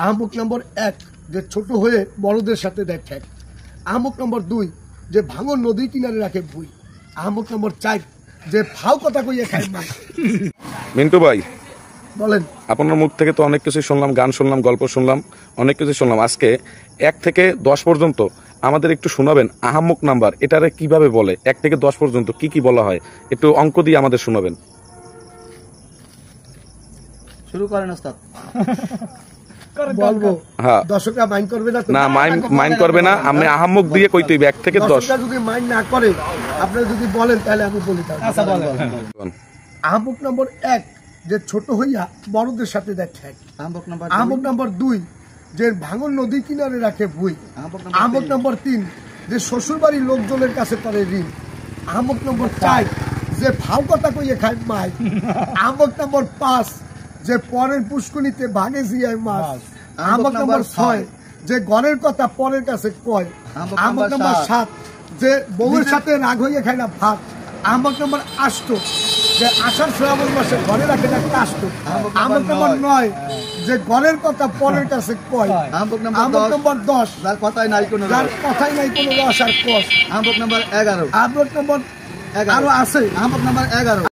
আহমক নম্বর 1 যে ছোট হয়ে বড়দের সাথে দেখে। আহমক নম্বর 2 যে ভাঙন নদী কিনারে রাখে ভুই। আহমক নম্বর 4 যে ফাও কথা কইয়ে খায় মা। মিন্টু ভাই বলেন, আপনার মুখ থেকে তো অনেক কিছু শুনলাম, গান শুনলাম, গল্প শুনলাম, অনেক কিছু শুনলাম। আজকে 1 থেকে 10 পর্যন্ত আমাদের একটু শোনাবেন। আহমক নাম্বার এটারে কিভাবে বলে? 1 থেকে 10 পর্যন্ত কি কি বলা হয় একটু অঙ্ক দিয়ে আমাদের শোনাবেন। শুরু করেন ওস্তাদ। বলবো হ্যাঁ, দর্শকরা মাইন্ড করবে না তো? না মাইন্ড করবে না। আমি আহমক দিয়ে কইতে 1 থেকে 10। দর্শকরা যদি মাইন্ড না করে, আপনারা যদি বলেন তাহলে আমি বলি। আচ্ছা বলেন। আহমক নম্বর 1 যে ছোট হইয়া বড়দের সাথে দেখে। আহমক নম্বর 2 যে ভাঙন নদী কিনারে রাখে ভুই। আহমক নম্বর 3 যে শ্বশুর বাড়ির লোকজনের কাছে করে ঋণ। আহমক নম্বর 4 যে ফাও কথা কইয়ে খায় মাই। আহমক নম্বর 5 যে পরের পুষ্কুনিতে ভাগে জিয়ায় মাছ। আহমক নম্বর 6 যে ঘরের কথা পরের কাছে কয়। আহমক নম্বর 7 যে বউয়ের সাথে রাগ হইয়ে খায় না ভাত। আহমক নম্বর 8 যে আষাঢ় শ্রাবণ মাসে ঘরে রাখে না কাষ্ট। আহমক নম্বর 9 যে ঘরের কথা পরের কাছে কয়। আহমক নম্বর 10 যার কথাই নাই কোনো রস আর কস। আহমক নাম্বার 11 আহমক নম্বর আরো আছে। আহমক নাম্বার 11